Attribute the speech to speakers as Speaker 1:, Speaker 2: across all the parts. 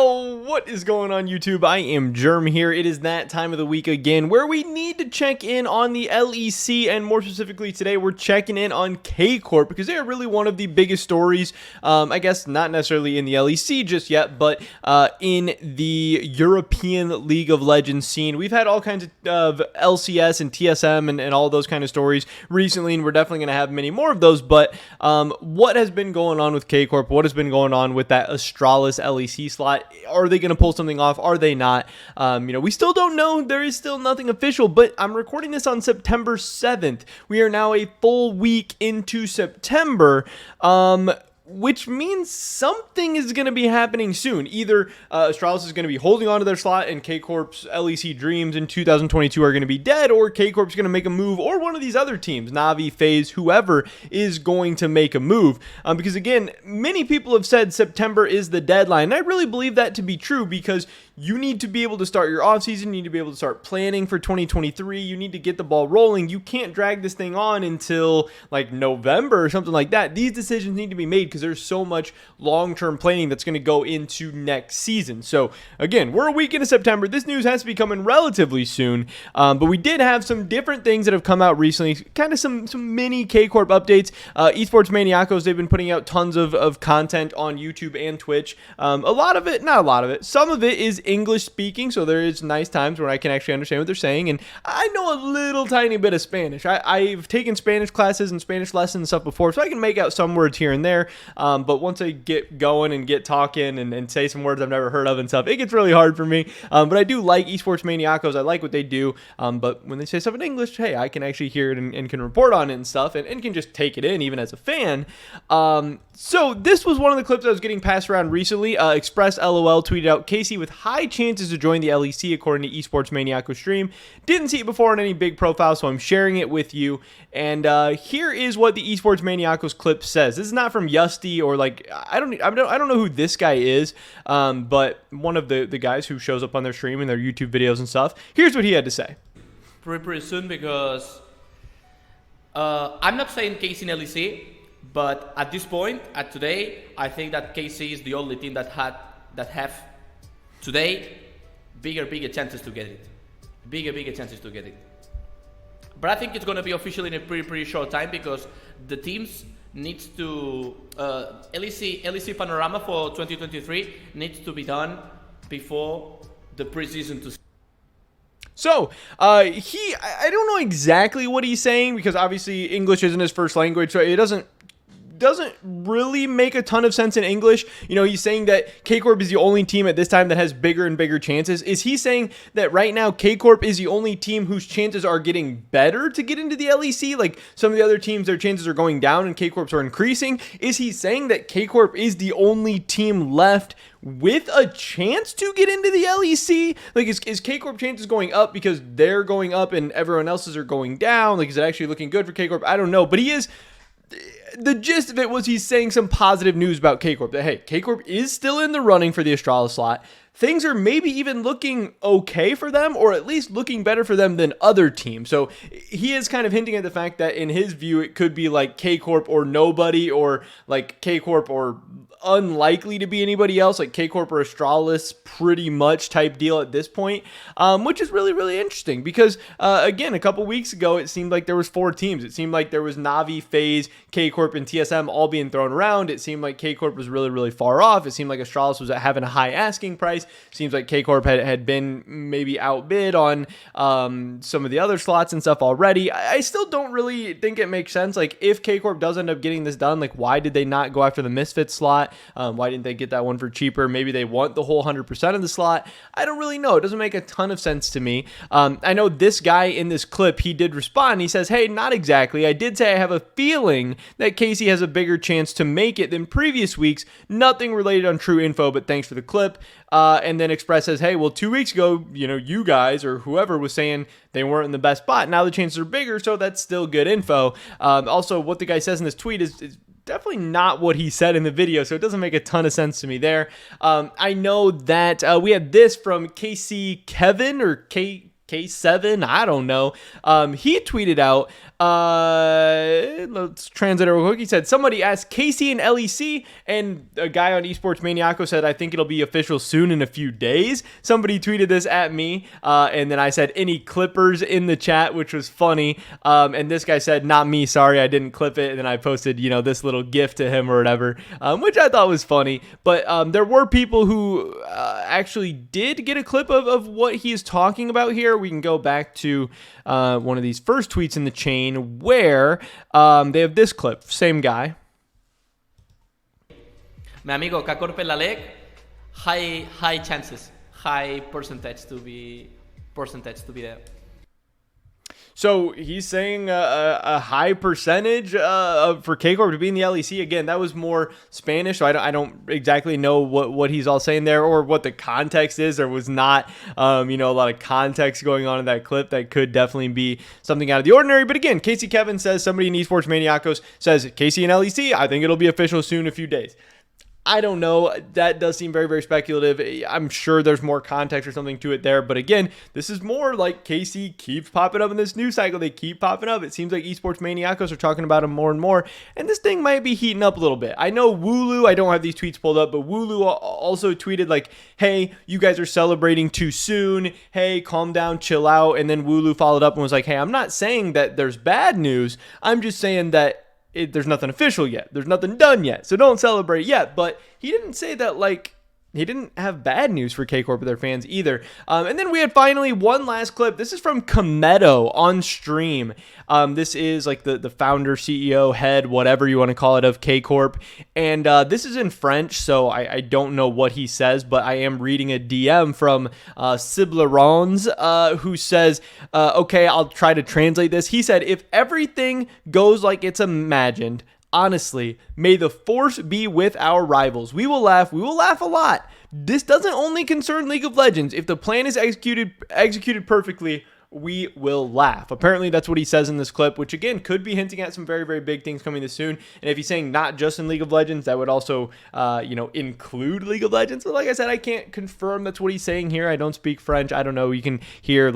Speaker 1: Yo, what is going on YouTube? I am Germ here. It is that time of the week again where we need to check in on the LEC, and more specifically today we're checking in on Kcorp because they are really one of the biggest stories, I guess not necessarily in the LEC just yet, but in the European League of Legends scene. We've had all kinds of LCS and TSM and all those kind of stories recently, and we're definitely going to have many more of those, but what has been going on with Kcorp? What has been going on with that Astralis LEC slot? Are they going to pull something off? Are they not? We still don't know. There is still nothing official, but I'm recording this on September 7th. We are now a full week into September. Which means something is going to be happening soon. Either Astralis is going to be holding on to their slot and Kcorp's LEC dreams in 2022 are going to be dead, or Kcorp's going to make a move, or one of these other teams, Navi, FaZe, whoever, is going to make a move. Because again, many people have said September is the deadline, and I really believe that to be true because you need to be able to start your offseason, you need to be able to start planning for 2023, you need to get the ball rolling. You can't drag this thing on until like November or something like that. These decisions need to be made because there's so much long-term planning that's going to go into next season. So again, we're a week into September. This news has to be coming relatively soon, but we did have some different things that have come out recently, kind of some mini Kcorp updates. Esports Maniacos, they've been putting out tons of content on YouTube and Twitch. A lot of it, not a lot of it, some of it is English speaking, so there is nice times where I can actually understand what they're saying, and I know a little tiny bit of Spanish. I've taken Spanish classes and Spanish lessons and stuff before, so I can make out some words here and there, but once I get going and get talking and say some words I've never heard of and stuff, it gets really hard for me, but I do like Esports Maniacos. I like what they do, but when they say stuff in English, hey, I can actually hear it and can report on it and stuff, and can just take it in even as a fan. So this was one of the clips that was getting passed around recently. Express LOL tweeted out, Casey with high chances to join the LEC according to Esports Maniaco stream. Didn't see it before on any big profile, so I'm sharing it with you. And here is what the Esports Maniacos clip says. This is not from Yusty or like I don't know who this guy is, but one of the guys who shows up on their stream and their YouTube videos and stuff. Here's what he had to say.
Speaker 2: Pretty soon because I'm not saying KC in LEC, but at this point, at today, I think that KC is the only team that have today bigger chances to get it. Bigger chances to get it. But I think it's going to be official in a pretty short time because the teams needs to LEC panorama for 2023 needs to be done before the preseason to.
Speaker 1: So, I don't know exactly what he's saying because obviously English isn't his first language, so it doesn't really make a ton of sense in English. You know, he's saying that Kcorp is the only team at this time that has bigger and bigger chances. Is he saying that right now Kcorp is the only team whose chances are getting better to get into the LEC? Like some of the other teams, their chances are going down and Kcorp's are increasing. Is he saying that Kcorp is the only team left with a chance to get into the LEC? Like is Kcorp chances going up because they're going up and everyone else's are going down? Like is it actually looking good for Kcorp? I don't know, but the gist of it was he's saying some positive news about Kcorp, that, hey, Kcorp is still in the running for the Astralis slot. Things are maybe even looking okay for them, or at least looking better for them than other teams. So he is kind of hinting at the fact that in his view, it could be like Kcorp or nobody, or like Kcorp or unlikely to be anybody else, like Kcorp or Astralis pretty much type deal at this point, which is really, really interesting because, again, a couple weeks ago, it seemed like there was 4 teams. It seemed like there was Navi, FaZe, Kcorp, and TSM all being thrown around. It seemed like Kcorp was really, really far off. It seemed like Astralis was having a high asking price. Seems like Kcorp had been maybe outbid on some of the other slots and stuff already. I still don't really think it makes sense. Like, if Kcorp does end up getting this done, like, why did they not go after the Misfits slot? Why didn't they get that one for cheaper? Maybe they want the whole 100% of the slot. I don't really know. It doesn't make a ton of sense to me. I know this guy in this clip, he did respond. He says, hey, not exactly. I did say I have a feeling that Casey has a bigger chance to make it than previous weeks. Nothing related on true info, but thanks for the clip. And then Express says, hey, well, 2 weeks ago, you guys or whoever was saying they weren't in the best spot. Now the chances are bigger, so that's still good info. Also, what the guy says in this tweet is definitely not what he said in the video, so it doesn't make a ton of sense to me there. I know that we had this from KC Kevin or K7, I don't know. He tweeted out, let's translate it real quick. He said, somebody asked KC and LEC, and a guy on Esports Maniaco said, I think it'll be official soon in a few days. Somebody tweeted this at me, and then I said, any Clippers in the chat, which was funny. And this guy said, not me, sorry, I didn't clip it. And then I posted, this little GIF to him or whatever, which I thought was funny. But there were people who actually did get a clip of what he is talking about here. We can go back to one of these first tweets in the chain where they have this clip. Same guy.
Speaker 2: Mi amigo, Kcorp en la leg, high chances, high percentage to be there.
Speaker 1: So he's saying a high percentage for Kcorp to be in the LEC. Again, that was more Spanish, so I don't exactly know what he's all saying there or what the context is. There was not, a lot of context going on in that clip. That could definitely be something out of the ordinary. But again, Casey Kevin says, somebody in Esports Maniacos says, KC and LEC, I think it'll be official soon in a few days. I don't know. That does seem very, very speculative. I'm sure there's more context or something to it there. But again, this is more like KC keeps popping up in this news cycle. They keep popping up. It seems like Esports Maniacos are talking about him more and more. And this thing might be heating up a little bit. I know Wooloo, I don't have these tweets pulled up, but Wooloo also tweeted like, hey, you guys are celebrating too soon. Hey, calm down, chill out. And then Wooloo followed up and was like, hey, I'm not saying that there's bad news. I'm just saying that there's nothing official yet. There's nothing done yet. So don't celebrate yet. But he didn't say that, he didn't have bad news for Kcorp or their fans either. And then we had finally one last clip. This is from Kometo on stream. This is like the founder, CEO, head, whatever you want to call it, of Kcorp. And this is in French, so I don't know what he says, but I am reading a DM from Ciblerons, who says, okay, I'll try to translate this. He said, if everything goes like it's imagined, honestly, may the force be with our rivals. We will laugh a lot. This doesn't only concern League of Legends. If the plan is executed perfectly, we will laugh. Apparently that's what he says in this clip, which again could be hinting at some very, very big things coming this soon. And if he's saying not just in League of Legends, that would also include League of Legends. But like I said, I can't confirm that's what he's saying here. I don't speak French. I don't know. You can hear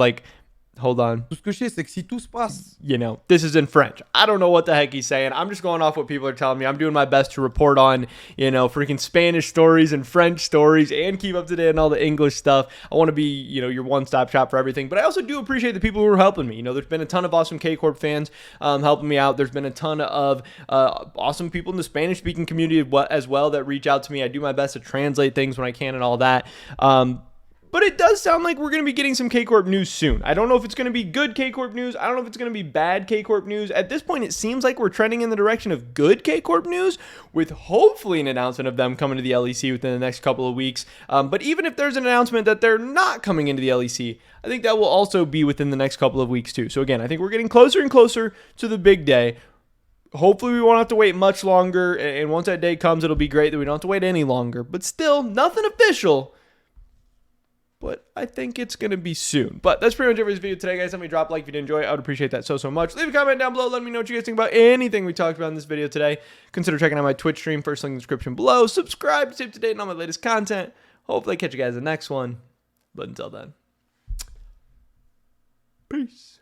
Speaker 1: hold on.
Speaker 3: Tout ce que je sais, c'est que si tout se passe.
Speaker 1: This is in French. I don't know what the heck he's saying. I'm just going off what people are telling me. I'm doing my best to report on, freaking Spanish stories and French stories and keep up to date on all the English stuff. I want to be, your one-stop shop for everything. But I also do appreciate the people who are helping me. There's been a ton of awesome Kcorp fans helping me out. There's been a ton of awesome people in the Spanish-speaking community as well that reach out to me. I do my best to translate things when I can and all that. But it does sound like we're going to be getting some Kcorp news soon. I don't know if it's going to be good Kcorp news. I don't know if it's going to be bad Kcorp news. At this point, it seems like we're trending in the direction of good Kcorp news, with hopefully an announcement of them coming to the LEC within the next couple of weeks. But even if there's an announcement that they're not coming into the LEC, I think that will also be within the next couple of weeks too. So again, I think we're getting closer and closer to the big day. Hopefully we won't have to wait much longer. And once that day comes, it'll be great that we don't have to wait any longer. But still, nothing official. But I think it's going to be soon. But that's pretty much it for this video today, guys. Let me drop a like if you did enjoy it. I would appreciate that so much. Leave a comment down below. Let me know what you guys think about anything we talked about in this video today. Consider checking out my Twitch stream. First link in the description below. Subscribe to stay up to date on my latest content. Hopefully I catch you guys in the next one. But until then, peace.